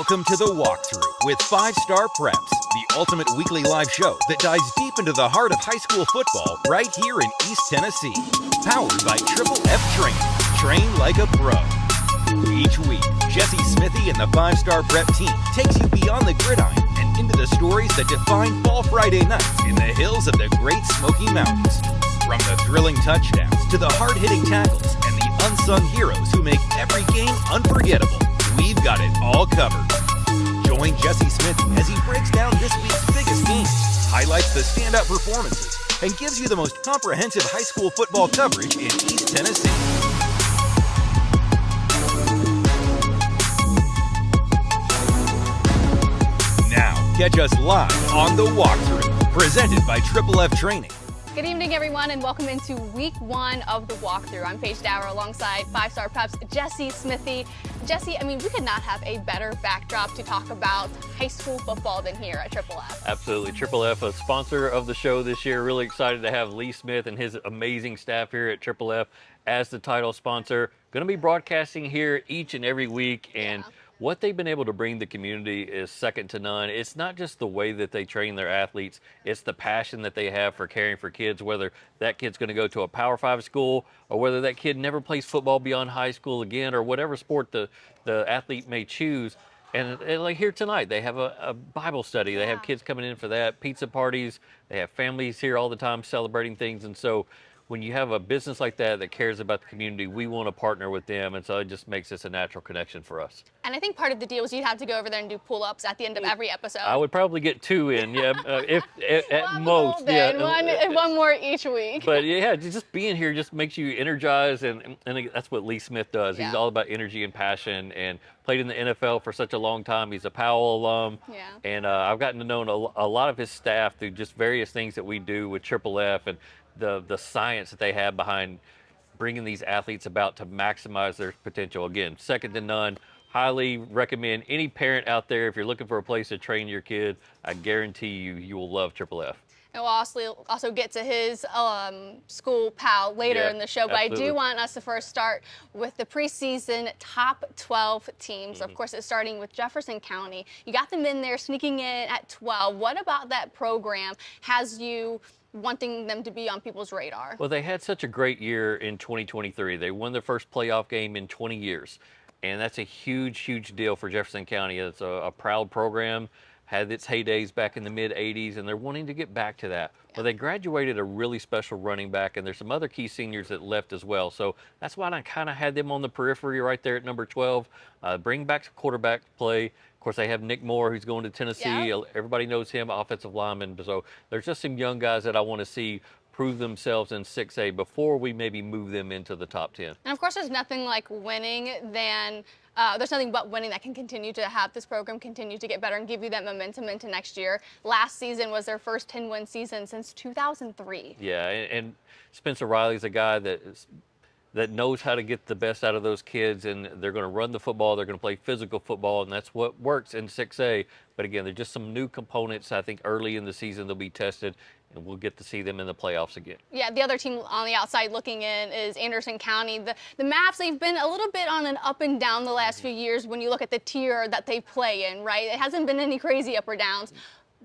Welcome to the Walk Thru with 5-Star Preps, the ultimate weekly live show that dives deep into the heart of high school football right here in East Tennessee. Powered by Triple F Training. Train like a pro. Each week, Jesse Smithey and the 5-Star Prep team takes you beyond the gridiron and into the stories that define Fall Friday nights in the hills of the Great Smoky Mountains. From the thrilling touchdowns to the hard-hitting tackles and the unsung heroes who make every game unforgettable, we've got it all covered. Join Jesse Smithey as he breaks down this week's biggest games, highlights the standout performances, and gives you the most comprehensive high school football coverage in East Tennessee. Now, catch us live on The Walk Thru, presented by Triple F Training. Good evening, everyone, and welcome into week one of the Walk Thru. I'm Paige Dauer alongside 5-Star Preps Jesse Smithey. Jesse, I mean, we could not have a better backdrop to talk about high school football than here at Triple F. Absolutely. Triple F, a sponsor of the show this year. Really excited to have Lee Smith and his amazing staff here at Triple F as the title sponsor. Going to be broadcasting here each and every week, and what they've been able to bring the community is second to none. It's not just the way that they train their athletes, it's the passion that they have for caring for kids, whether that kid's going to go to a Power 5 school or whether that kid never plays football beyond high school again, or whatever sport the athlete may choose. And like here tonight, they have a Bible study. They have kids coming in for that, pizza parties. They have families here all the time celebrating things. And so when you have a business like that that cares about the community, we want to partner with them, and so it just makes this a natural connection for us. And I think part of the deal is you'd have to go over there and do pull-ups at the end of every episode. I would probably get 2 in, if at most. One more each week. But yeah, just being here just makes you energized, and that's what Lee Smith does. He's all about energy and passion, and played in the NFL for such a long time. He's a Powell alum, and I've gotten to know a lot of his staff through just various things that we do with Triple F, and the science that they have behind bringing these athletes about to maximize their potential. Again, second to none. Highly recommend any parent out there, if you're looking for a place to train your kid, I guarantee you will love Triple F. And we'll also get to his school pal later in the show, but absolutely. I do want us to first start with the preseason top 12 teams. Of course, it's starting with Jefferson County. You got them in there sneaking in at 12. What about that program has you wanting them to be on people's radar? Well, they had such a great year in 2023. They won their first playoff game in 20 years. And that's a huge, huge deal for Jefferson County. It's a proud program, had its heydays back in the mid-'80s, and they're wanting to get back to that. Well, they graduated a really special running back, and there's some other key seniors that left as well. So that's why I kind of had them on the periphery right there at number 12. Bring back quarterback play. Of course, they have Nick Moore, who's going to Tennessee. Everybody knows him, offensive lineman. So there's just some young guys that I want to see prove themselves in 6A before we maybe move them into the top 10. And of course, there's nothing like winning there's nothing but winning that can continue to have this program continue to get better and give you that momentum into next year. Last season was their first 10-win season since 2003. Yeah, and Spencer Riley's a guy that knows how to get the best out of those kids, and they're going to run the football, they're going to play physical football, and that's what works in 6A. But again, there's just some new components. I think early in the season they'll be tested, and we'll get to see them in the playoffs again. Yeah, the other team on the outside looking in is Anderson County. The Maps, they've been a little bit on an up and down the last few years when you look at the tier that they play in, right? It hasn't been any crazy up or downs.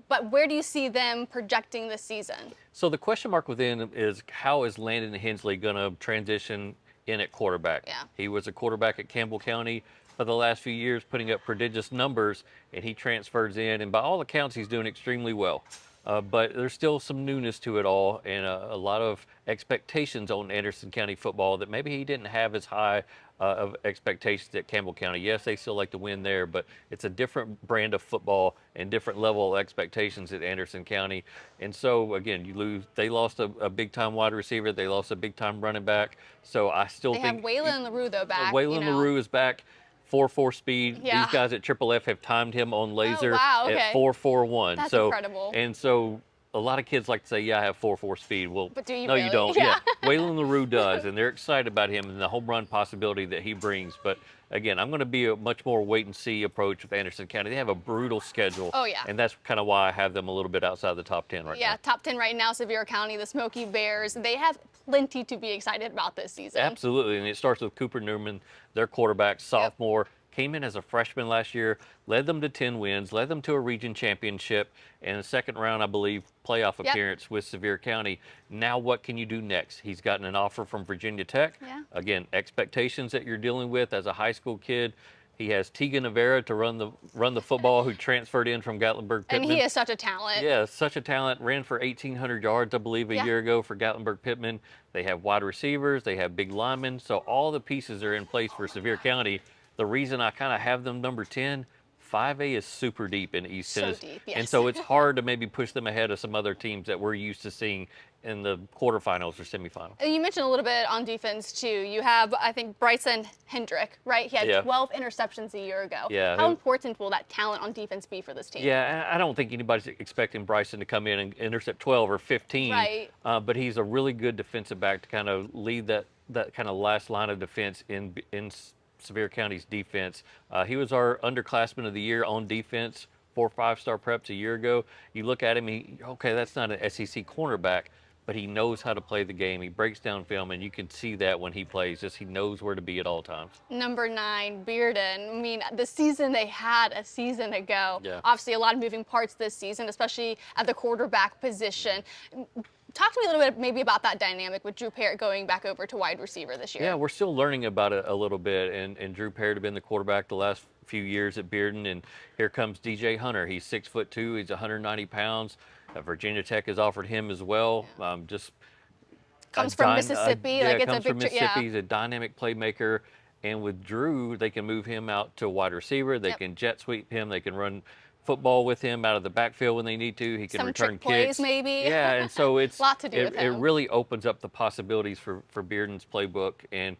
But where do you see them projecting this season? So the question mark within is, how is Landon Hensley going to transition in at quarterback? He was a quarterback at Campbell County for the last few years, putting up prodigious numbers, and he transfers in, and by all accounts, he's doing extremely well. But there's still some newness to it all, and a lot of expectations on Anderson County football that maybe he didn't have as high of expectations at Campbell County. Yes, they still like to win there, but it's a different brand of football and different level of expectations at Anderson County. And so, again, they lost a big-time wide receiver. They lost a big-time running back. So I still think... They have Waylon LaRue, though, back. Waylon LaRue is back. 4.4 speed. These guys at Triple F have timed him on laser at 4.41. That's incredible. And so a lot of kids like to say, yeah, I have 4.4 speed. Well, but do you no, really? You don't. Yeah. Waylon LaRue does, and they're excited about him and the home run possibility that he brings. But again, I'm going to be a much more wait-and-see approach with Anderson County. They have a brutal schedule. Oh, yeah. And that's kind of why I have them a little bit outside the top 10 right now. Yeah, top 10 right now, Sevier County, the Smoky Bears. They have plenty to be excited about this season. Absolutely, and it starts with Cooper Newman, their quarterback, sophomore. came in as a freshman last year, led them to 10 wins, led them to a region championship, and a second round, I believe, playoff appearance with Sevier County. Now what can you do next? He's gotten an offer from Virginia Tech. Again, expectations that you're dealing with as a high school kid. He has Tegan Avera to run the football, who transferred in from Gatlinburg Pitman. And he is such a talent. Yeah, such a talent. Ran for 1,800 yards, I believe, a year ago for Gatlinburg Pitman. They have wide receivers. They have big linemen. So all the pieces are in place for Sevier County. The reason I kind of have them number 10, 5A is super deep in East Tennessee. Deep, yes. And so it's hard to maybe push them ahead of some other teams that we're used to seeing in the quarterfinals or semifinals. And you mentioned a little bit on defense too. You have, I think, Bryson Hendrick, right? He had 12 interceptions a year ago. Yeah. How important will that talent on defense be for this team? Yeah, I don't think anybody's expecting Bryson to come in and intercept 12 or 15. Right. But he's a really good defensive back to kind of lead that kind of last line of defense in Sevier County's defense. He was our underclassman of the year on defense, 4 5-star preps a year ago. You look at him, okay, that's not an SEC cornerback, but he knows how to play the game. He breaks down film, and you can see that when he plays. Just he knows where to be at all times. Number 9, Bearden. I mean, the season they had a season ago. Yeah. Obviously, a lot of moving parts this season, especially at the quarterback position. Talk to me a little bit maybe about that dynamic with Drew Parrott going back over to wide receiver this year. Yeah, we're still learning about it a little bit, and Drew Parrott had been the quarterback the last few years at Bearden, and here comes DJ Hunter. He's 6'2", he's 190 pounds. Virginia Tech has offered him as well. Just comes from Mississippi. Yeah, like it's comes a from picture, Mississippi. He's a dynamic playmaker, and with Drew, they can move him out to wide receiver. They can jet sweep him. They can run football with him out of the backfield when they need to. He can Some return trick kicks. plays maybe. Yeah, and so it's a lot to do with him. It really opens up the possibilities for Bearden's playbook, and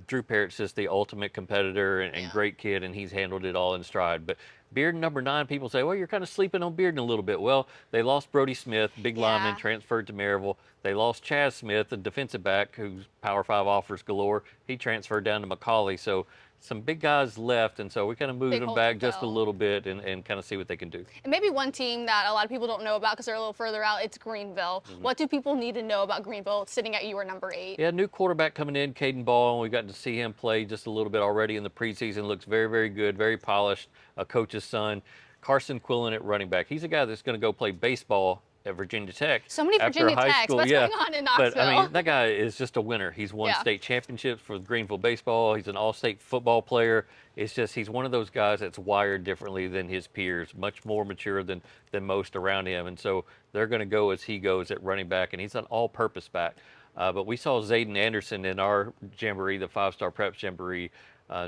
Drew Parrott's just the ultimate competitor and great kid, and he's handled it all in stride. But Bearden, number 9, people say, well, you're kind of sleeping on Bearden a little bit. Well, they lost Brody Smith, big lineman, transferred to Maryville. They lost Chaz Smith, the defensive back, who's Power 5 offers galore. He transferred down to McCallie. So some big guys left, and so we kind of moved them back just a little bit and kind of see what they can do. And maybe one team that a lot of people don't know about because they're a little further out, it's Greenville. What do people need to know about Greenville sitting at your number 8? Yeah, new quarterback coming in, Caden Ball, and we got to see him play just a little bit already in the preseason. Looks very, very good, very polished, a coach's son. Carson Quillen at running back. He's a guy that's going to go play baseball at Virginia Tech. So many Virginia Techs. What's going on in Knoxville? But I mean, that guy is just a winner. He's won state championships for Greenville baseball. He's an all-state football player. It's just he's one of those guys that's wired differently than his peers, much more mature than most around him. And so they're going to go as he goes at running back, and he's an all-purpose back. But we saw Zayden Anderson in our jamboree, the 5-star preps jamboree,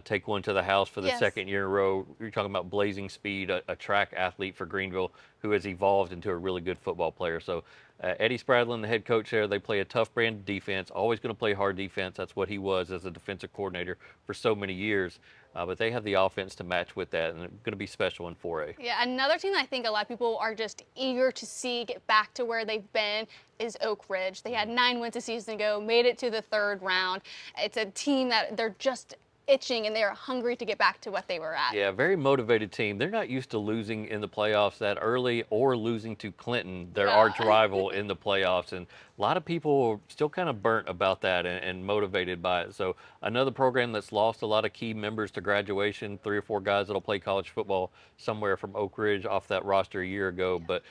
take one to the house for the second year in a row. You're talking about blazing speed, a track athlete for Greenville who has evolved into a really good football player. So Eddie Spradlin, the head coach there, they play a tough brand of defense, always going to play hard defense. That's what he was as a defensive coordinator for so many years. But they have the offense to match with that, and it's going to be special in 4A. Yeah, another team that I think a lot of people are just eager to see get back to where they've been is Oak Ridge. They had 9 wins a season ago, made it to the 3rd round. It's a team that they're just itching and they are hungry to get back to what they were at. Yeah, very motivated team. They're not used to losing in the playoffs that early or losing to Clinton, their arch rival in the playoffs. And a lot of people are still kind of burnt about that and motivated by it. So another program that's lost a lot of key members to graduation, 3 or 4 guys that'll play college football somewhere from Oak Ridge off that roster a year ago. But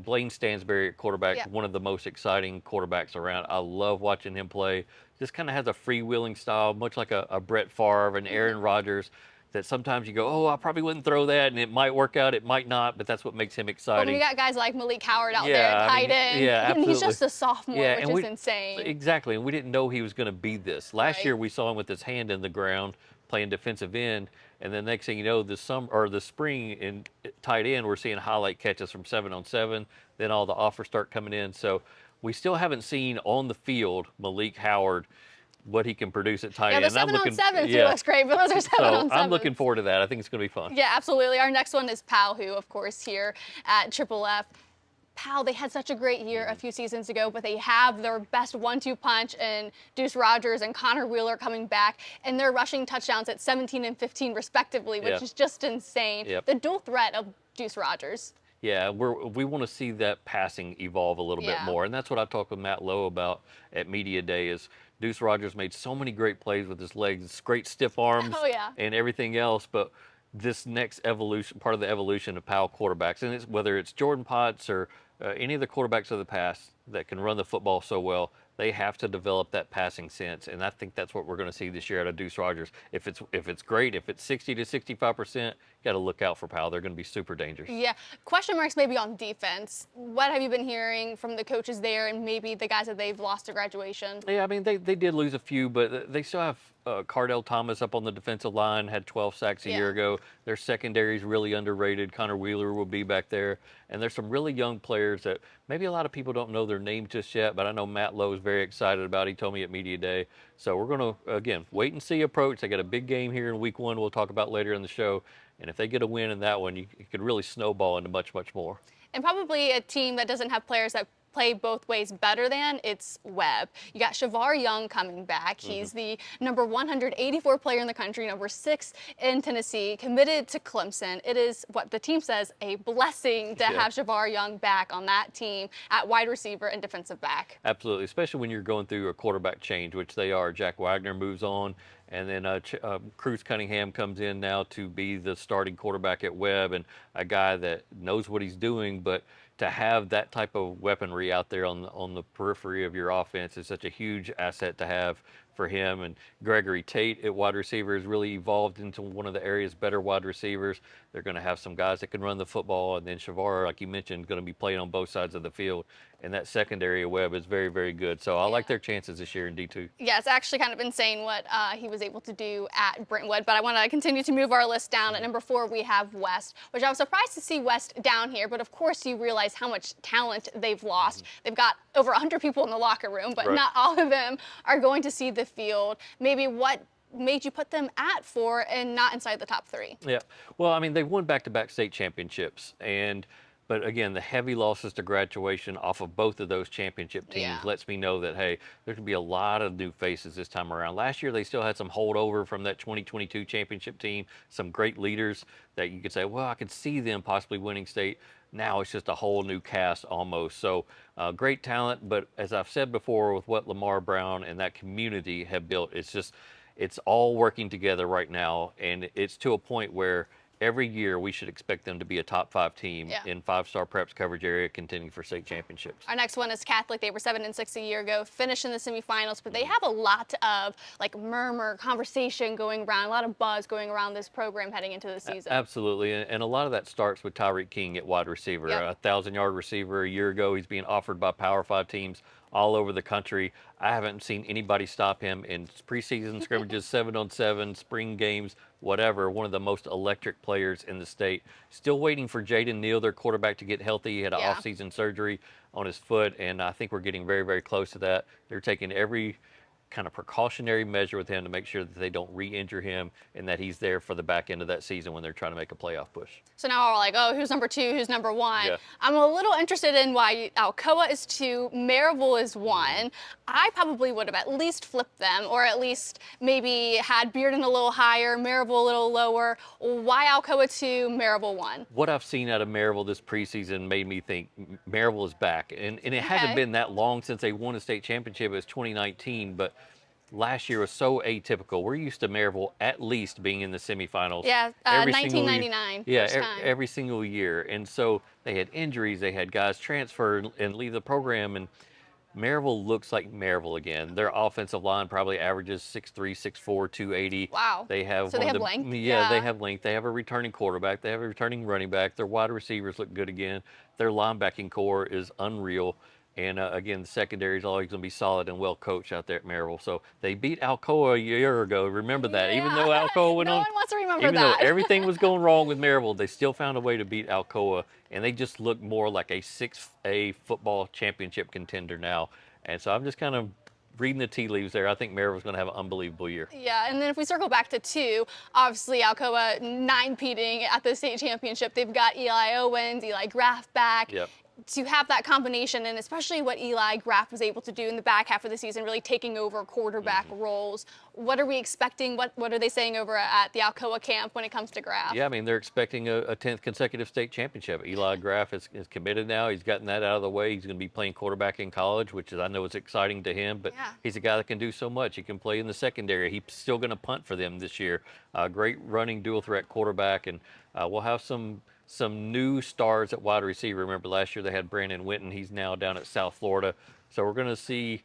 Blaine Stansberry at quarterback, one of the most exciting quarterbacks around. I love watching him play. Just kind of has a freewheeling style, much like a Brett Favre and Aaron Rodgers, that sometimes you go, oh, I probably wouldn't throw that, and it might work out, it might not, but that's what makes him exciting. Well, we got guys like Malik Howard out there, tight end. Yeah, absolutely. And he's just a sophomore, which is insane. Exactly, and we didn't know he was going to be this. Last year, we saw him with his hand in the ground playing defensive end, and then next thing you know, the spring in tight end, we're seeing highlight catches from 7-on-7. Then all the offers start coming in. So we still haven't seen on the field Malik Howard what he can produce at tight end. Yeah, the 7-on-7 looks great, but those are 7-on-7. So I'm looking forward to that. I think it's going to be fun. Yeah, absolutely. Our next one is Pal, who, of course, here at Triple F. Pal, they had such a great year a few seasons ago, but they have their best 1-2 punch in Deuce Rogers and Connor Wheeler coming back, and they're rushing touchdowns at 17 and 15 respectively, which is just insane. The dual threat of Deuce Rogers. Yeah, we want to see that passing evolve a little bit more, and that's what I talked with Matt Lowe about at Media Day is Deuce Rogers made so many great plays with his legs, great stiff arms, Oh, yeah. and everything else. But this next evolution, part of the evolution of Powell quarterbacks, and whether it's Jordan Potts or any of the quarterbacks of the past that can run the football so well, they have to develop that passing sense, and I think that's what we're going to see this year out of Deuce Rogers. If it's great, if it's 60 to 65%, you got to look out for Powell. They're going to be super dangerous. Yeah. Question marks maybe on defense. What have you been hearing from the coaches there and maybe the guys that they've lost to graduation? Yeah, I mean, they did lose a few, but they still have Cardell Thomas up on the defensive line, had 12 sacks a year ago. Their secondary is really underrated. Connor Wheeler will be back there. And there's some really young players that maybe a lot of people don't know their name just yet, but I know Matt Lowe is very excited about it. He told me at Media Day. So we're going to, again, wait and see approach. They got a big game here in week 1 we'll talk about later in the show. And if they get a win in that one, you could really snowball into much, much more. And probably a team that doesn't have players that play both ways better than, it's Webb. You got Shavar Young coming back. He's the number 184 player in the country, number 6 in Tennessee, committed to Clemson. It is what the team says, a blessing to have Shavar Young back on that team at wide receiver and defensive back. Absolutely, especially when you're going through a quarterback change, which they are. Jack Wagner moves on, and then Cruz Cunningham comes in now to be the starting quarterback at Webb, and a guy that knows what he's doing, but to have that type of weaponry out there on the periphery of your offense is such a huge asset to have for him. And Gregory Tate at wide receiver has really evolved into one of the area's better wide receivers. They're going to have some guys that can run the football, and then Shavar, like you mentioned, going to be playing on both sides of the field. And that secondary of Webb is very, very good. So I like their chances this year in D2. Yeah, it's actually kind of insane what he was able to do at Brentwood. But I want to continue to move our list down. At number 4, we have West, which I was surprised to see West down here. But of course, you realize how much talent they've lost. They've got over 100 people in the locker room, but not all of them are going to see the field. Maybe what made you put them at 4 and not inside the top 3? Yeah, well, I mean, they've won back-to-back state championships, but again, the heavy losses to graduation off of both of those championship teams lets me know that, hey, there's going to be a lot of new faces this time around. Last year, they still had some holdover from that 2022 championship team, some great leaders that you could say, well, I could see them possibly winning state. Now it's just a whole new cast almost. So great talent, but as I've said before, with what Lamar Brown and that community have built, it's all working together right now, and it's to a point where every year we should expect them to be a top 5 team in 5-star preps coverage area contending for state championships. Our next one is Catholic. They were 7-6 a year ago, finished in the semifinals, but they have a lot of like conversation going around, a lot of buzz going around this program heading into the season. Absolutely, and a lot of that starts with Tyreek King at wide receiver, a 1,000-yard receiver a year ago. He's being offered by Power 5 teams all over the country. I haven't seen anybody stop him in preseason scrimmages, 7-on-7, spring games, whatever. One of the most electric players in the state. Still waiting for Jaden Neal, their quarterback, to get healthy. He had an off-season surgery on his foot, and I think we're getting very, very close to that. They're taking every kind of precautionary measure with him to make sure that they don't re-injure him and that he's there for the back end of that season when they're trying to make a playoff push. So now we're like, oh, who's number 2, who's number 1? I'm a little interested in why Alcoa is 2, Maryville is 1. I probably would have at least flipped them, or at least maybe had Bearden a little higher, Maryville a little lower. Why Alcoa 2, Maryville 1? What I've seen out of Maryville this preseason made me think Maryville is back. And it hadn't been that long since they won a state championship. It was 2019, but last year was so atypical. We're used to Maryville at least being in the semifinals. Yeah, 1999. Every single year. And so they had injuries, they had guys transfer and leave the program, and Maryville looks like Maryville again. Their offensive line probably averages 6'3", 6'4", 280. Wow. They have they have length? Yeah, they have length. They have a returning quarterback. They have a returning running back. Their wide receivers look good again. Their linebacking core is unreal. And again, the secondary is always going to be solid and well coached out there at Maryville. So they beat Alcoa a year ago. Remember that. Even though Alcoa went on. No one wants to remember even that. though everything was going wrong with Maryville, they still found a way to beat Alcoa. And they just look more like a 6A football championship contender now. And so I'm just kind of reading the tea leaves there. I think Maryville's going to have an unbelievable year. Yeah, and then if we circle back to 2, obviously Alcoa 9-peating at the state championship. They've got Eli Owens, Eli Graph back. Yep. to have that combination, and especially what Eli Graph was able to do in the back half of the season, really taking over quarterback roles. What are we expecting? What are they saying over at the Alcoa camp when it comes to Graph? Yeah, I mean, they're expecting a 10th consecutive state championship. Eli Graph is committed now. He's gotten that out of the way. He's going to be playing quarterback in college, which I know is exciting to him, but he's a guy that can do so much. He can play in the secondary. He's still going to punt for them this year. Great running dual threat quarterback, and we'll have some new stars at wide receiver. Remember last year they had Brandon Winton. He's now down at South Florida. So we're going to see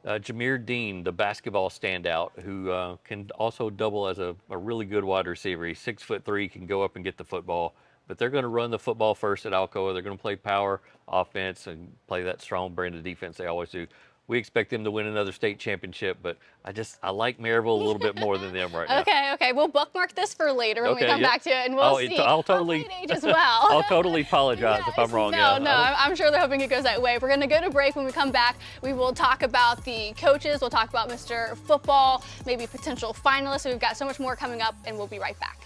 Jameer Dean, the basketball standout, who can also double as a really good wide receiver. He's 6'3", can go up and get the football. But they're going to run the football first at Alcoa. They're going to play power offense and play that strong brand of defense they always do. We expect them to win another state championship, but I like Maryville a little bit more than them right now. Okay. We'll bookmark this for later when we come back to it, and we'll see. I'll totally Paige as well. I'll totally apologize if I'm wrong. No, I'm sure they're hoping it goes that way. We're going to go to break. When we come back, we will talk about the coaches. We'll talk about Mr. Football, maybe potential finalists. We've got so much more coming up, and we'll be right back.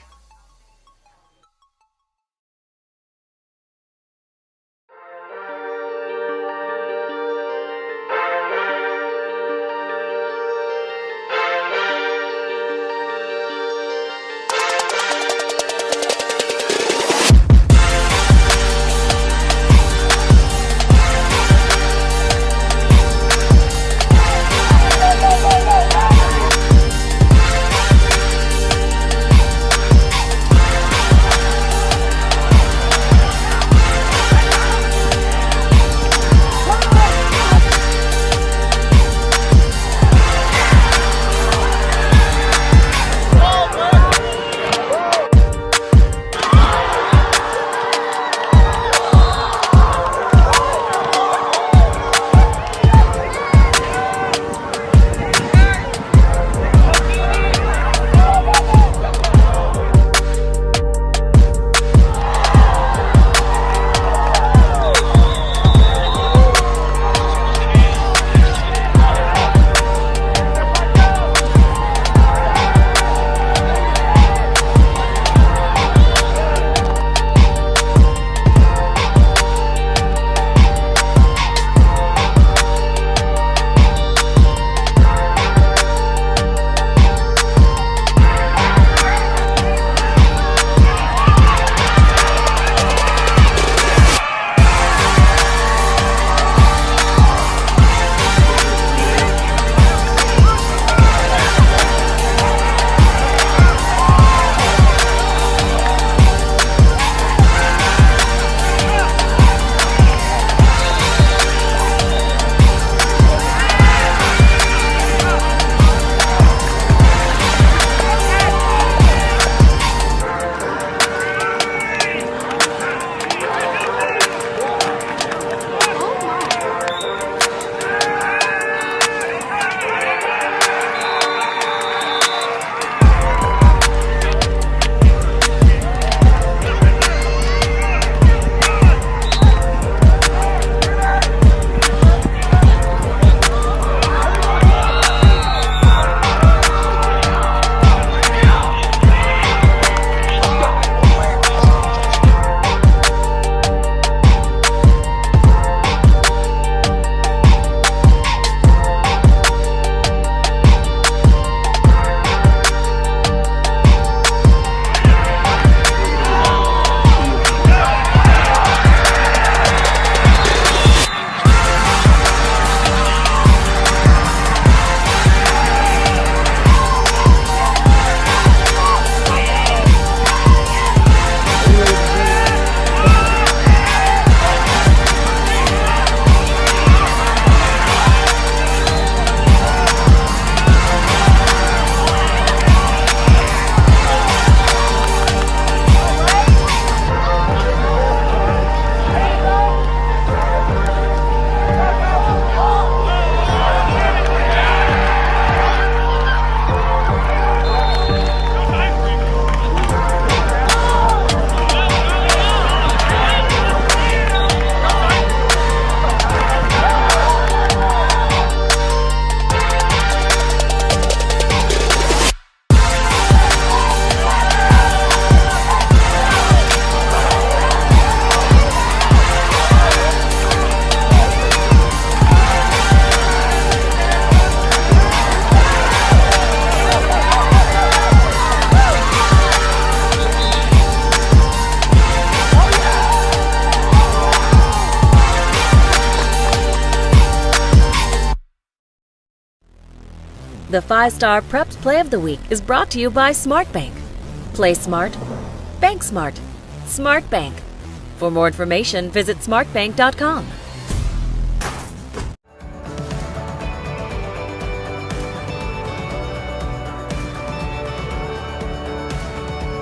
The 5-Star Prepped Play of the Week is brought to you by SmartBank. Play smart. Bank smart. SmartBank. For more information, visit smartbank.com.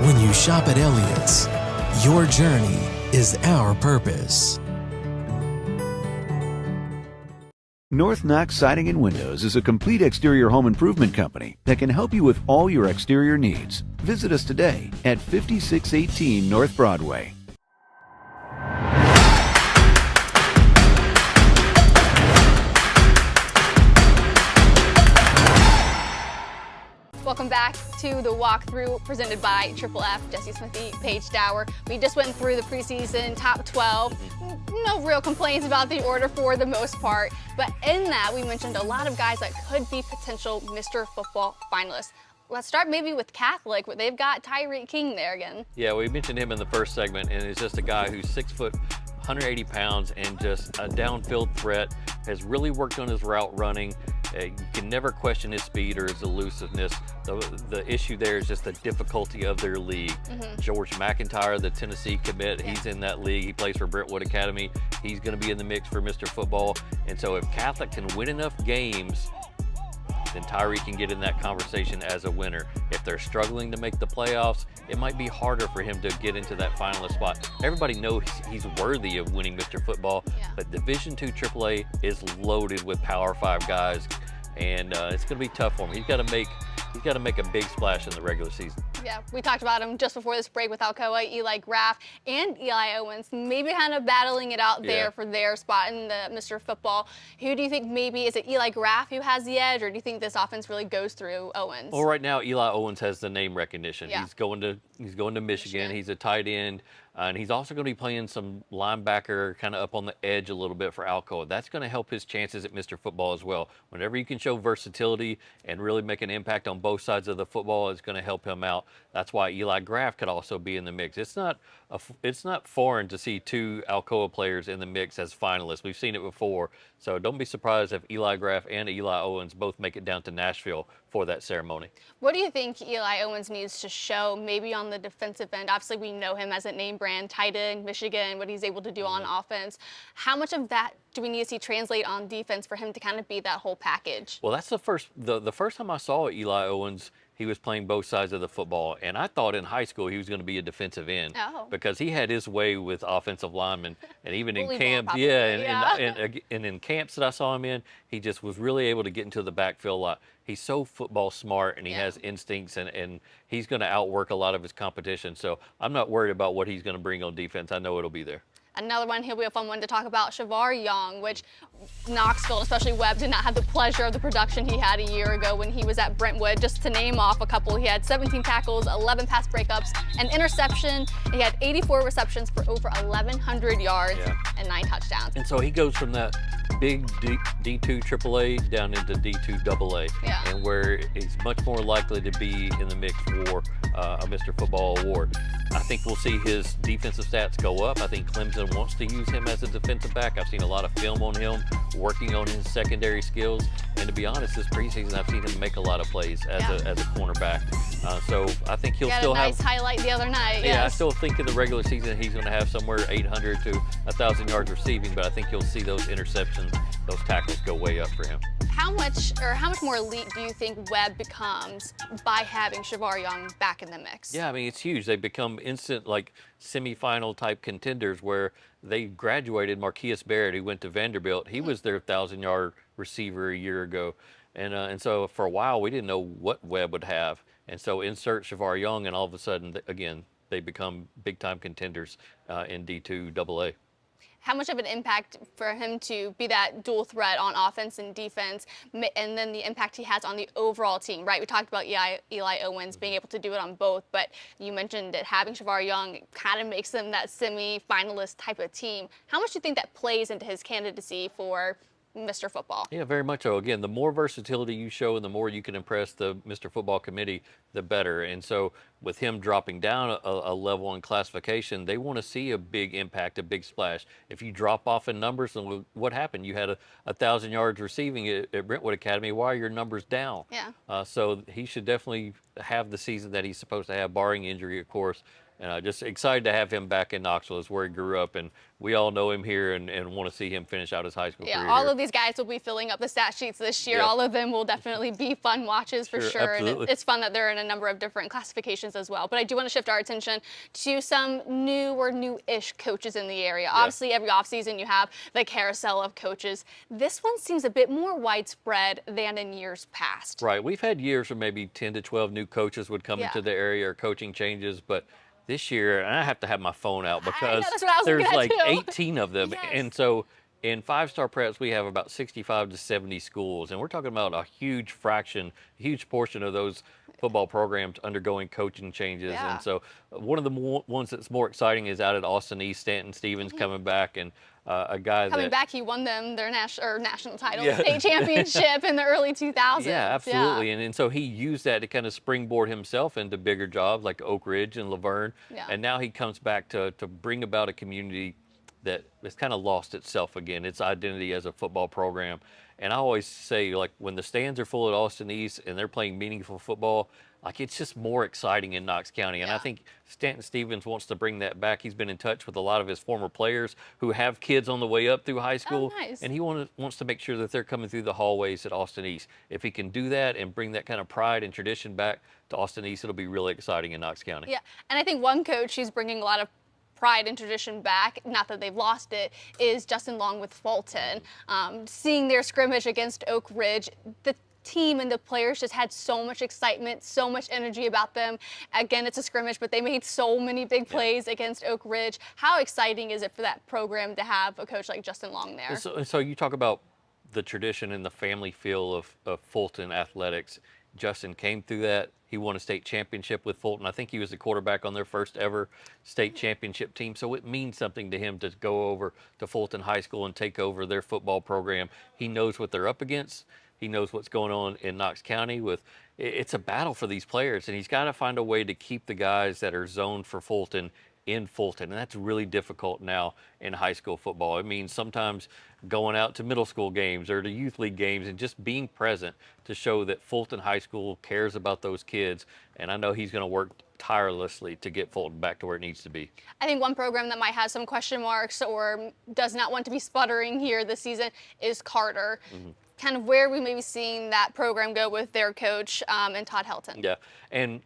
When you shop at Elliots, your journey is our purpose. North Knox Siding and Windows is a complete exterior home improvement company that can help you with all your exterior needs. Visit us today at 5618 North Broadway. Welcome back to the Walk Thru presented by Triple F. Jesse Smithey, Paige Dauer. We just went through the preseason top 12. No real complaints about the order for the most part. But in that, we mentioned a lot of guys that could be potential Mr. Football finalists. Let's start maybe with Catholic, where they've got Tyreek Hill there again. Yeah, we mentioned him in the first segment, and it's just a guy who's 6 foot, 180 pounds, and just a downfield threat. Has really worked on his route running. You can never question his speed or his elusiveness. The issue there is just the difficulty of their league. George McIntyre, the Tennessee commit, he's in that league. He plays for Brentwood Academy. He's going to be in the mix for Mr. Football. And so if Catholic can win enough games, then Tyreek can get in that conversation as a winner. If they're struggling to make the playoffs, it might be harder for him to get into that finalist spot. Everybody knows he's worthy of winning Mr. Football, but Division II AAA is loaded with Power 5 guys, and it's going to be tough for him. He's got to make a big splash in the regular season. Yeah, we talked about him just before this break with Alcoa, Eli Graph, and Eli Owens, maybe kind of battling it out there for their spot in the Mr. Football. Who do you think maybe, is it Eli Graph who has the edge, or do you think this offense really goes through Owens? Well, right now, Eli Owens has the name recognition. Yeah. He's going to Michigan. He's a tight end. And he's also going to be playing some linebacker kind of up on the edge a little bit for Alcoa. That's going to help his chances at Mr. Football as well. Whenever you can show versatility and really make an impact on both sides of the football, it's going to help him out. That's why Eli Graph could also be in the mix. It's not foreign to see two Alcoa players in the mix as finalists. We've seen it before. So don't be surprised if Eli Graph and Eli Owens both make it down to Nashville for that ceremony. What do you think Eli Owens needs to show maybe on the defensive end? Obviously, we know him as a name brand tight end, Michigan, what he's able to do on offense. How much of that do we need to see translate on defense for him to kind of be that whole package? Well, that's the first time I saw Eli Owens. He was playing both sides of the football, and I thought in high school he was going to be a defensive end because he had his way with offensive linemen, and even in camp, and in camps that I saw him in, he just was really able to get into the backfield a lot. He's so football smart, and he has instincts, and he's going to outwork a lot of his competition. So I'm not worried about what he's going to bring on defense. I know it'll be there. Another one, he'll be a fun one to talk about, Shavar Young, which Knoxville, especially Webb, did not have the pleasure of the production he had a year ago when he was at Brentwood. Just to name off a couple, he had 17 tackles, 11 pass breakups, an interception. He had 84 receptions for over 1,100 yards and 9 touchdowns. And so he goes from that big D2 AAA down into D2 AA, and where he's much more likely to be in the mix for a Mr. Football award. I think we'll see his defensive stats go up. I think Clemson wants to use him as a defensive back. I've seen a lot of film on him, working on his secondary skills. And to be honest, this preseason, I've seen him make a lot of plays as a cornerback. So I think he'll still have a nice highlight the other night. Yeah, I still think in the regular season he's going to have somewhere 800 to 1,000 yards receiving, but I think you'll see those interceptions, those tackles go way up for him. How much more elite do you think Webb becomes by having Shavar Young back in the mix? Yeah, I mean, it's huge. They become instant, like, semifinal type contenders where they graduated Marquise Barrett, who went to Vanderbilt. He was their 1,000-yard receiver a year ago. And so for a while, we didn't know what Webb would have. And so insert Shavar Young, and all of a sudden, again, they become big-time contenders in D2 AA. How much of an impact for him to be that dual threat on offense and defense, and then the impact he has on the overall team, right? We talked about Eli Owens being able to do it on both, but you mentioned that having Shavar Young kind of makes them that semi-finalist type of team. How much do you think that plays into his candidacy for Mr. Football. Yeah, very much so. Again, the more versatility you show and the more you can impress the Mr. Football committee, the better. And so with him dropping down a level in classification, they want to see a big impact, a big splash. If you drop off in numbers, then what happened? You had 1,000 yards receiving at Brentwood Academy. Why are your numbers down? Yeah. So he should definitely have the season that he's supposed to have, barring injury, of course. And just excited to have him back in Knoxville. It's where he grew up, and we all know him here and want to see him finish out his high school career. Yeah, all here. of these guys will be filling up the stat sheets this year. Yeah. All of them will definitely be fun watches for sure. Absolutely. And it's fun that they're in a number of different classifications as well. But I do want to shift our attention to some new or new-ish coaches in the area. Yeah. Obviously, every offseason you have the carousel of coaches. This one seems a bit more widespread than in years past. Right. We've had years where maybe 10 to 12 new coaches would come into the area or coaching changes, but this year, and I have to have my phone out because there's like 18 of them. Yes. And so in 5-star preps, we have about 65 to 70 schools. And we're talking about a huge fraction, a huge portion of those football programs undergoing coaching changes. Yeah. And so one of the ones that's more exciting is out at Austin East, Stanton Stevens coming back, and a guy coming back, he won them their national title, Yeah. state championship in the early 2000s. Yeah, absolutely. Yeah. And so he used that to kind of springboard himself into bigger jobs like Oak Ridge and Laverne. Yeah. And now he comes back to bring about a community that has kind of lost itself again, its identity as a football program. And I always say, like, when the stands are full at Austin East and they're playing meaningful football, like, it's just more exciting in Knox County. And I think Stanton Stevens wants to bring that back. He's been in touch with a lot of his former players who have kids on the way up through high school. Oh, nice. And he wants to make sure that they're coming through the hallways at Austin East. If he can do that and bring that kind of pride and tradition back to Austin East, it'll be really exciting in Knox County. Yeah, and I think one coach who's bringing a lot of pride and tradition back, not that they've lost it, is Justin Long with Fulton. Seeing their scrimmage against Oak Ridge, the team and the players just had so much excitement, so much energy about them. Again, it's a scrimmage, but they made so many big plays against Oak Ridge. How exciting is it for that program to have a coach like Justin Long there? So you talk about the tradition and the family feel of Fulton athletics. Justin came through that. He won a state championship with Fulton. I think he was the quarterback on their first ever state championship team. So it means something to him to go over to Fulton High School and take over their football program. He knows what they're up against. He knows what's going on in Knox County. It's a battle for these players, and he's got to find a way to keep the guys that are zoned for Fulton in Fulton, and that's really difficult now in high school football. It means sometimes going out to middle school games or to youth league games and just being present to show that Fulton High School cares about those kids, and I know he's going to work tirelessly to get Fulton back to where it needs to be. I think one program that might have some question marks or does not want to be sputtering here this season is Carter. Kind of where we may be seeing that program go with their coach and Todd Helton. Yeah, and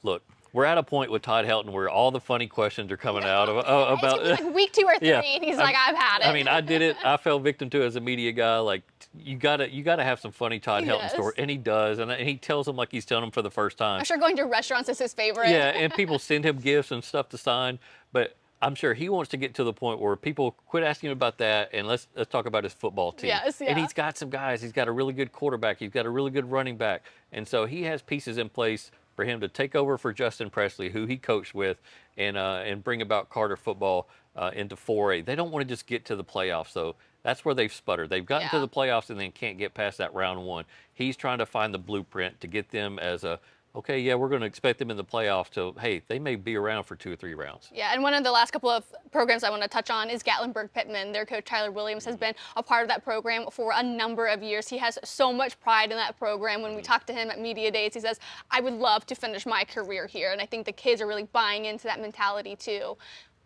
look, we're at a point with Todd Helton where all the funny questions are coming out about like week 2 or 3, and he's like, I've had it. I mean, I did it. I fell victim to it as a media guy. Like, you gotta have some funny Todd Helton story, and he does, and he tells them like he's telling them for the first time. I'm sure going to restaurants is his favorite. Yeah, and people send him gifts and stuff to sign, but I'm sure he wants to get to the point where people quit asking him about that, and let's talk about his football team. Yes, yeah. And he's got some guys. He's got a really good quarterback. He's got a really good running back, and so he has pieces in place for him to take over for Justin Presley, who he coached with, and bring about Carter football into 4A. They don't want to just get to the playoffs, though. That's where they've sputtered. They've gotten to the playoffs and then can't get past that round 1. He's trying to find the blueprint to get them as a, okay, yeah, we're going to expect them in the playoffs to, hey, they may be around for 2 or 3 rounds. Yeah, and one of the last couple of programs I want to touch on is Gatlinburg Pitman. Their coach, Tyler Williams, has been a part of that program for a number of years. He has so much pride in that program. When we talk to him at media days, he says, I would love to finish my career here. And I think the kids are really buying into that mentality, too.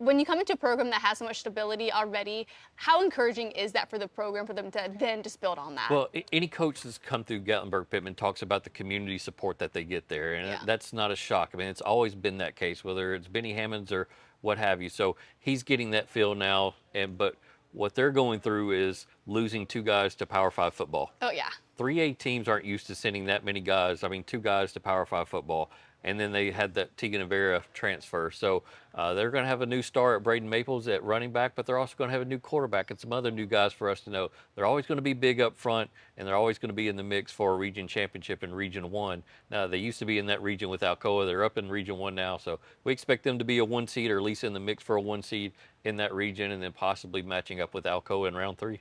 When you come into a program that has so much stability already, how encouraging is that for the program for them to then just build on that? Well, any coach that's come through Gatlinburg Pitman talks about the community support that they get there, and that's not a shock. I mean, it's always been that case, whether it's Benny Hammonds or what have you. So he's getting that feel now, but what they're going through is losing 2 guys to Power 5 football. Oh, yeah. 3A teams aren't used to sending that many guys, 2 guys to Power 5 football. And then they had that Tegan and Vera transfer. So they're going to have a new star at Braden Maples at running back, but they're also going to have a new quarterback and some other new guys for us to know. They're always going to be big up front, and they're always going to be in the mix for a region championship in Region 1. Now, they used to be in that region with Alcoa. They're up in Region 1 now, so we expect them to be a 1 seed or at least in the mix for a 1 seed in that region, and then possibly matching up with Alcoa in round 3.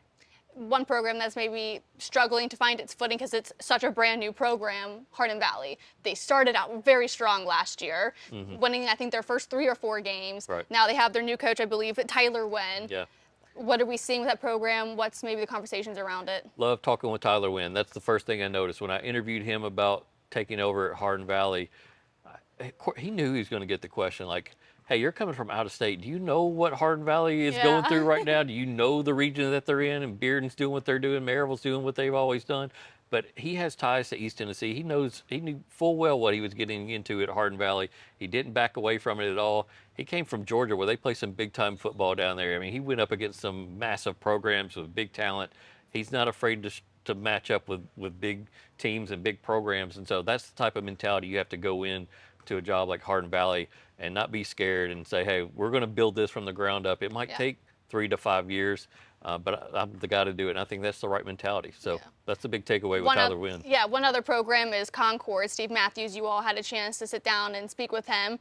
one program that's maybe struggling to find its footing because it's such a brand new program, Harden Valley. They started out very strong last year, winning, I think, their first 3 or 4 games. Right. Now they have their new coach, I believe, Tyler Wynn. Yeah. What are we seeing with that program? What's maybe the conversations around it? Love talking with Tyler Wynn. That's the first thing I noticed when I interviewed him about taking over at Harden Valley. He knew he was going to get the question like, hey, you're coming from out of state. Do you know what Harden Valley is going through right now? Do you know the region that they're in? And Bearden's doing what they're doing. Maryville's doing what they've always done. But he has ties to East Tennessee. He knew full well what he was getting into at Harden Valley. He didn't back away from it at all. He came from Georgia where they play some big-time football down there. I mean, he went up against some massive programs with big talent. He's not afraid to match up with big teams and big programs. And so that's the type of mentality you have to go in to a job like Harden Valley and not be scared and say, hey, we're going to build this from the ground up. It might take 3 to 5 years, but I'm the guy to do it. And I think that's the right mentality. So that's the big takeaway with Tyler Wynn. Yeah, one other program is Concord. Steve Matthews, you all had a chance to sit down and speak with him.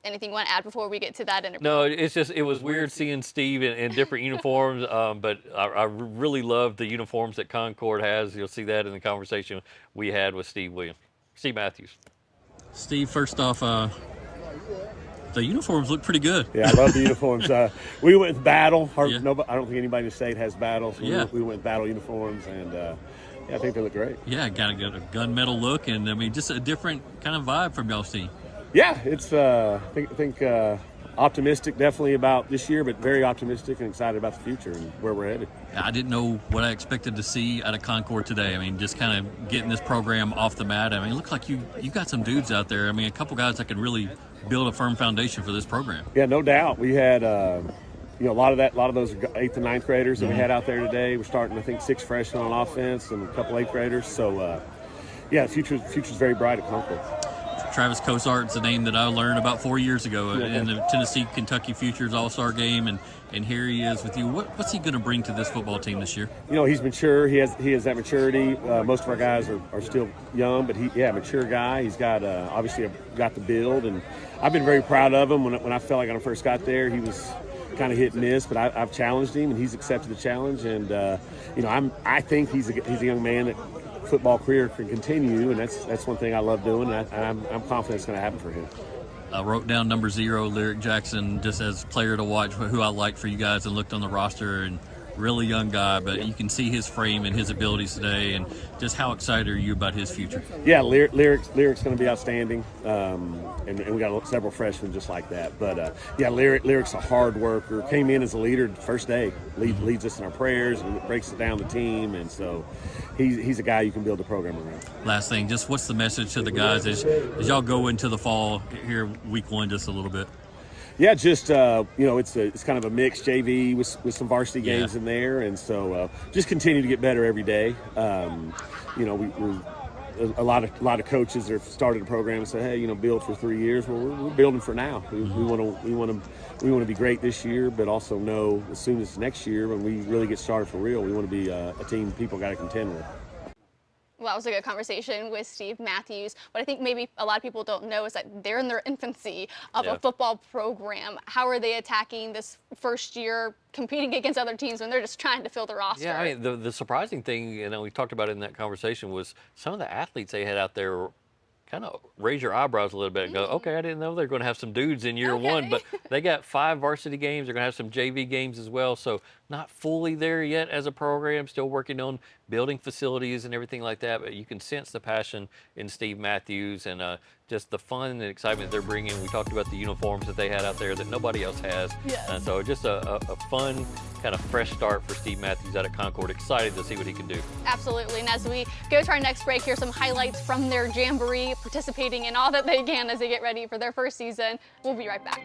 Anything you want to add before we get to that interview? No, it was weird seeing Steve in different uniforms, but I really love the uniforms that Concord has. You'll see that in the conversation we had with Steve Matthews. Steve, first off, the uniforms look pretty good. Yeah, I love the uniforms. We went with Battle. I don't think anybody in the state has Battle, so we went with Battle uniforms, and I think they look great. Yeah, got a gunmetal look, and I mean, just a different kind of vibe from y'all's team. Yeah, it's I think optimistic definitely about this year, but very optimistic and excited about the future and where we're headed. I didn't know what I expected to see out of Concord today. I mean, just kind of getting this program off the mat. I mean, it looks like you got some dudes out there. I mean, a couple guys that can really build a firm foundation for this program. Yeah, no doubt. We had a lot of those 8th and 9th graders that we had out there today. We're starting, I think, 6 freshmen on offense and a couple 8th graders. So, the future's very bright at Concord. Travis Cosart's a name that I learned about 4 years ago in the Tennessee-Kentucky Futures All-Star game, and here he is with you. What's he going to bring to this football team this year? He's mature. He has that maturity. Most of our guys are still young, but mature guy. He's got obviously got the build, and I've been very proud of him. When I felt like when I first got there, he was kind of hit and miss, but I've challenged him, and he's accepted the challenge. And I think he's a young man that football career can continue, and that's one thing I love doing, and I'm confident it's going to happen for him. I wrote down number 0, Lyric Jackson, just as player to watch, who I liked for you guys, and looked on the roster, and really young guy, but you can see his frame and his abilities today, and just how excited are you about his future? Yeah, Lyric's going to be outstanding, and we got several freshmen just like that. But Lyric's a hard worker. Came in as a leader the first day, leads us in our prayers and breaks it down the team, and so he's a guy you can build a program around. Last thing, just what's the message to the guys as y'all go into the fall here, week 1, just a little bit? Yeah, just it's kind of a mixed JV with some varsity games in there, and so just continue to get better every day. We're a lot of coaches have started a program and say, hey, build for 3 years. Well, we're building for now. We want to be great this year, but also know as soon as next year when we really get started for real, we want to be a team people got to contend with. Well, that was a good conversation with Steve Matthews. What I think maybe a lot of people don't know is that they're in their infancy of a football program. How are they attacking this first year, competing against other teams when they're just trying to fill the roster? Yeah, I mean, the surprising thing, we talked about it in that conversation, was some of the athletes they had out there kind of raise your eyebrows a little bit and go, okay, I didn't know they're going to have some dudes in year 1, but they got 5 varsity games. They're going to have some JV games as well. So not fully there yet as a program, still working on building facilities and everything like that. But you can sense the passion in Steve Matthews and just the fun and excitement they're bringing. We talked about the uniforms that they had out there that nobody else has. Yes. And so just a fun kind of fresh start for Steve Matthews out at Concord. Excited to see what he can do. Absolutely. And as we go to our next break, here's some highlights from their jamboree, participating in all that they can as they get ready for their first season. We'll be right back.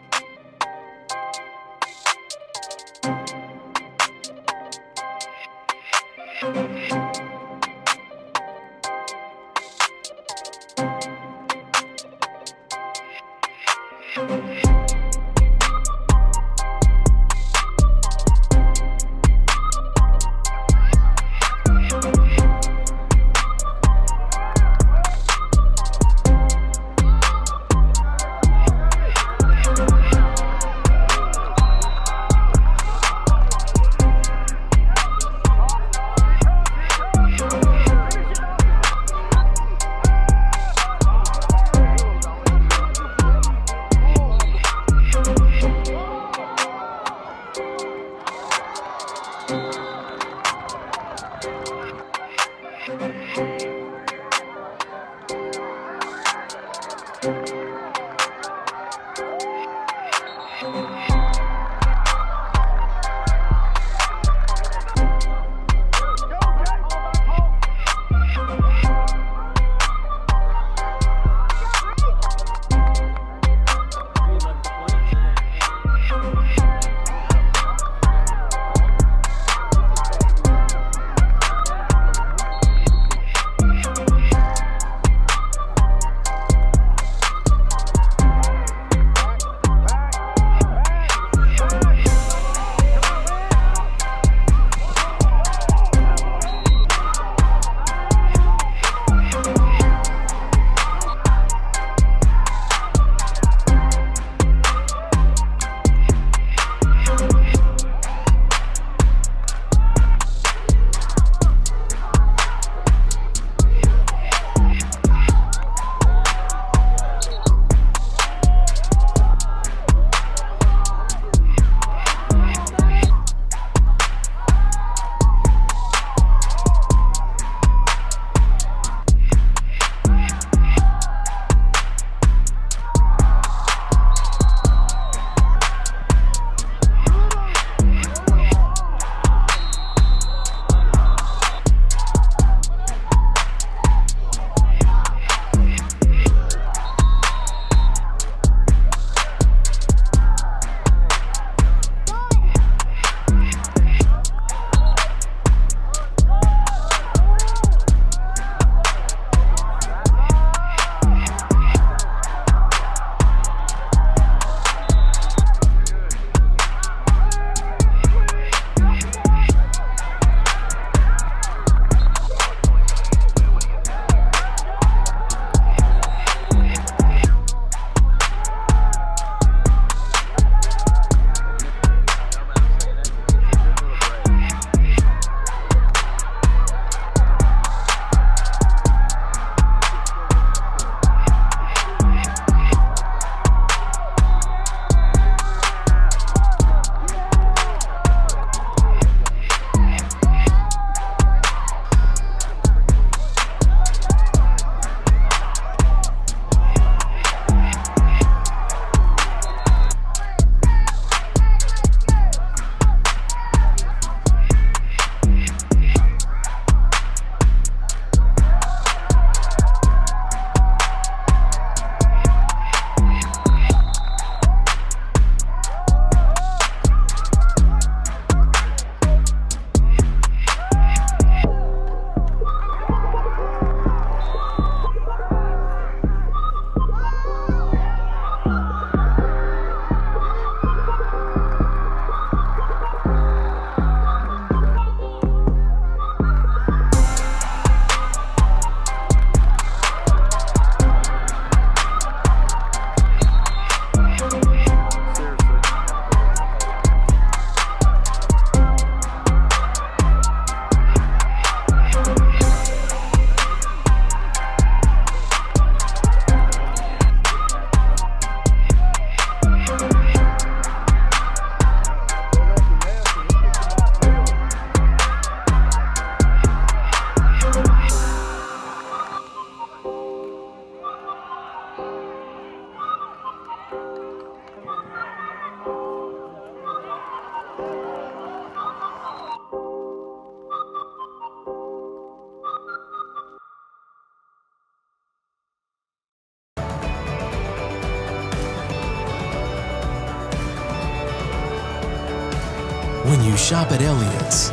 When you shop at Elliots,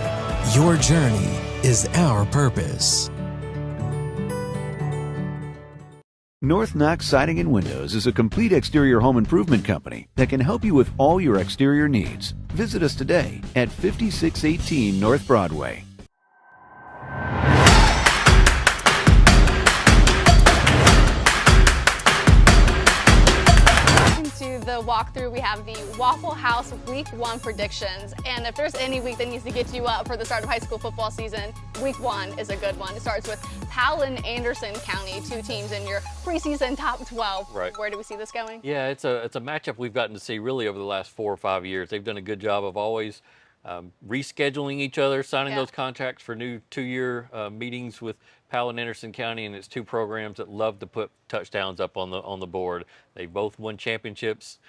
your journey is our purpose. North Knox Siding and Windows is a complete exterior home improvement company that can help you with all your exterior needs. Visit us today at 5618 North Broadway. To the walkthrough, we have the Waffle House Week 1 predictions. And if there's any week that needs to get you up for the start of high school football season, Week 1 is a good one. It starts with Palo and Anderson County, two teams in your preseason top 12. Right. Where do we see this going? Yeah, it's a matchup we've gotten to see really over the last 4 or 5 years. They've done a good job of always rescheduling each other, signing Yeah. those contracts for new 2-year meetings with Powell and Anderson County, and it's two programs that love to put touchdowns up on the board. They both won championships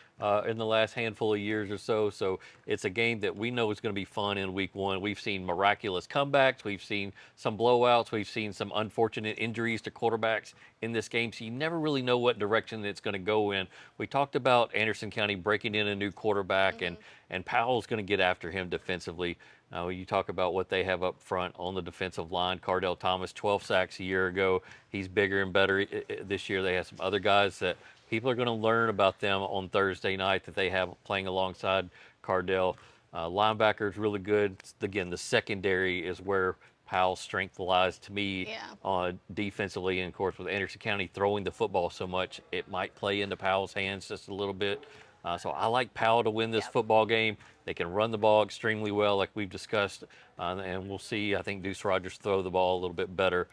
in the last handful of years or so, so it's a game that we know is going to be fun in week one. We've seen miraculous comebacks, we've seen some blowouts, we've seen some unfortunate injuries to quarterbacks in this game, so you never really know what direction it's going to go in. We talked about Anderson County breaking in a new quarterback, and Powell's going to get after him defensively. You talk about what they have up front on the defensive line. Cardell Thomas, 12 sacks a year ago. He's bigger and better this year. They have some other guys that people are going to learn about them on Thursday night that they have playing alongside Cardell. Linebacker is really good. Again, the secondary is where Powell's strength lies to me defensively. And, of course, with Anderson County throwing the football so much, it might play into Powell's hands just a little bit. So I like Powell to win this football game. They can run the ball extremely well, like we've discussed, and we'll see, I think, Deuce Rogers throw the ball a little bit better.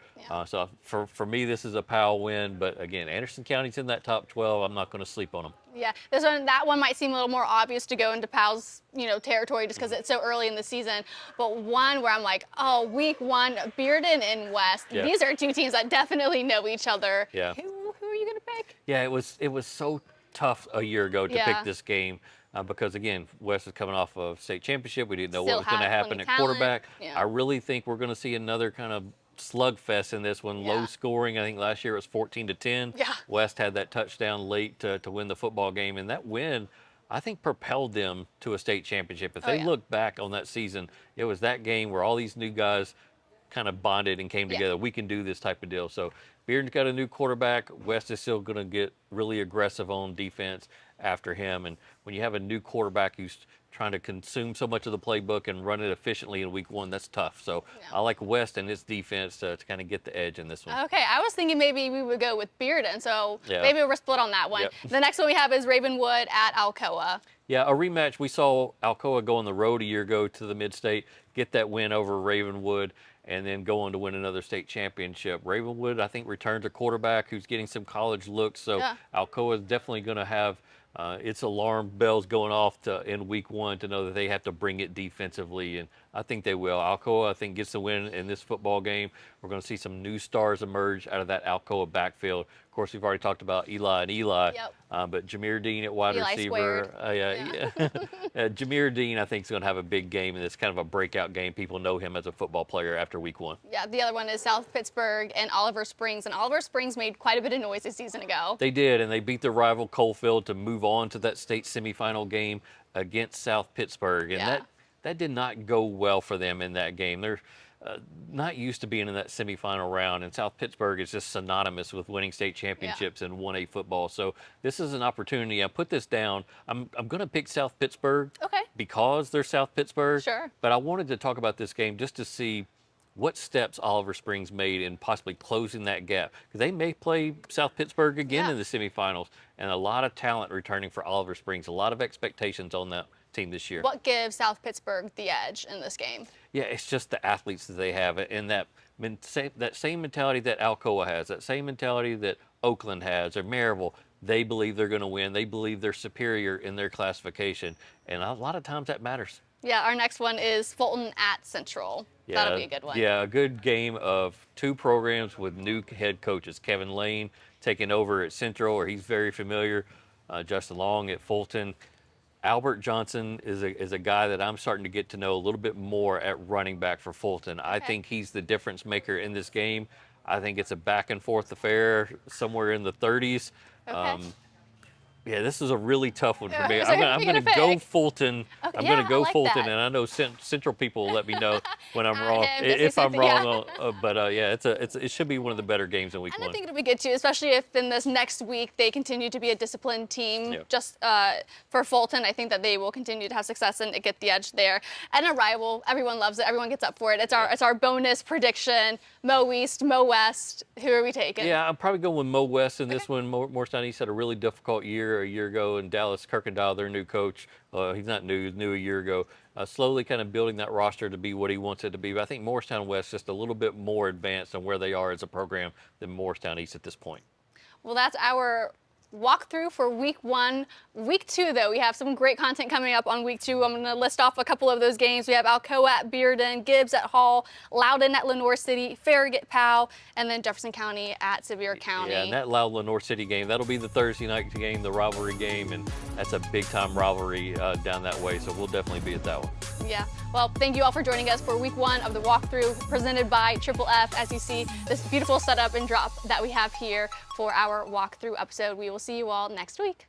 So for me, this is a Powell win. But, again, Anderson County's in that top 12. I'm not going to sleep on them. Yeah, that one might seem a little more obvious to go into Powell's, territory just because it's so early in the season. But one where I'm like, oh, week one, Bearden and West. Yeah. These are two teams that definitely know each other. Yeah. Who are you going to pick? Yeah, it was so tough a year ago to pick this game because, again, West is coming off of state championship. We didn't know what was going to happen at quarterback. I really think we're going to see another kind of slugfest in this one, low scoring. I think last year it was 14-10. Yeah. West had that touchdown late to win the football game, and that win, I think, propelled them to a state championship. If they look back on that season, it was that game where all these new guys kind of bonded and came together. We can do this type of deal. So Bearden's got a new quarterback. West is still going to get really aggressive on defense after him. And when you have a new quarterback who's trying to consume so much of the playbook and run it efficiently in week one, that's tough. So I like West and his defense to kind of get the edge in this one. Okay, I was thinking maybe we would go with Bearden, so maybe we're split on that one. Yep. The next one we have is Ravenwood at Alcoa. Yeah, a rematch. We saw Alcoa go on the road a year ago to the Mid-State, get that win over Ravenwood, and then go on to win another state championship. Ravenwood, I think, returns a quarterback who's getting some college looks, so Alcoa is definitely going to have its alarm bells going off in week one to know that they have to bring it defensively, and I think they will. Alcoa, I think, gets the win in this football game. We're going to see some new stars emerge out of that Alcoa backfield. Of course, we've already talked about Eli and Eli, but Jameer Dean at wide receiver. Jameer Dean, I think, is going to have a big game, and it's kind of a breakout game. People know him as a football player after week one. Yeah, the other one is South Pittsburgh and Oliver Springs, and Oliver Springs made quite a bit of noise a season ago. They did, and they beat their rival Coalfield to move on to that state semifinal game against South Pittsburgh, and that did not go well for them in that game. They're not used to being in that semifinal round, and South Pittsburgh is just synonymous with winning state championships in 1A football. So this is an opportunity. I put this down. I'm going to pick South Pittsburgh because they're South Pittsburgh. Sure. But I wanted to talk about this game just to see what steps Oliver Springs made in possibly closing that gap. Because they may play South Pittsburgh again in the semifinals, and a lot of talent returning for Oliver Springs, a lot of expectations on that team this year. What gives South Pittsburgh the edge in this game? Yeah, it's just the athletes that they have, and that same mentality that Alcoa has, that same mentality that Oakland has or Maryville. They believe they're going to win. They believe they're superior in their classification, and a lot of times that matters. Yeah, our next one is Fulton at Central. That'll be a good one. Yeah, a good game of two programs with new head coaches. Kevin Lane taking over at Central, where he's very familiar. Justin Long at Fulton. Albert Johnson is a guy that I'm starting to get to know a little bit more at running back for Fulton. I think he's the difference maker in this game. I think it's a back and forth affair somewhere in the 30s. Yeah, this is a really tough one for me. I'm going to go Fulton. I'm going to go Fulton, and I know Central people will let me know when I'm wrong, if I'm wrong. But it should be one of the better games in week one. I think it'll be good too, especially if in this next week they continue to be a disciplined team. Just for Fulton, I think that they will continue to have success and get the edge there. And a rival, everyone loves it. Everyone gets up for it. It's our bonus prediction. Mo East, Mo West. Who are we taking? Yeah, I'm probably going with Mo West in this one. Morristown East had a really difficult year a year ago, and Dallas Kirkendall, their new coach, he's not new, he's new a year ago, slowly kind of building that roster to be what he wants it to be. But I think Morristown West just a little bit more advanced on where they are as a program than Morristown East at this point. Well, that's our walk through for week 1. Week 2, though, we have some great content coming up on week 2. I'm going to list off a couple of those games. We have Alcoa at Bearden, Gibbs at Hall, Loudon at Lenoir City, Farragut at Powell, and then Jefferson County at Sevier County. Yeah, and that Loud Lenoir City game, that'll be the Thursday night game, the rivalry game, and that's a big-time rivalry down that way, so we'll definitely be at that one. Yeah. Well, thank you all for joining us for week 1 of the walkthrough presented by Triple F. As you see, this beautiful setup and drop that we have here for our walkthrough episode. We will see you all next week.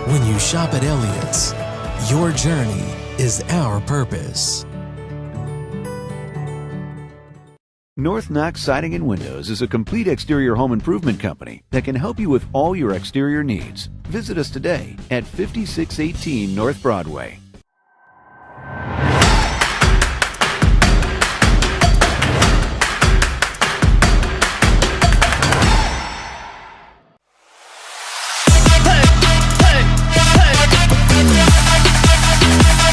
When you shop at Elliots, your journey is our purpose. North Knox Siding and Windows is a complete exterior home improvement company that can help you with all your exterior needs. Visit us today at 5618 North Broadway.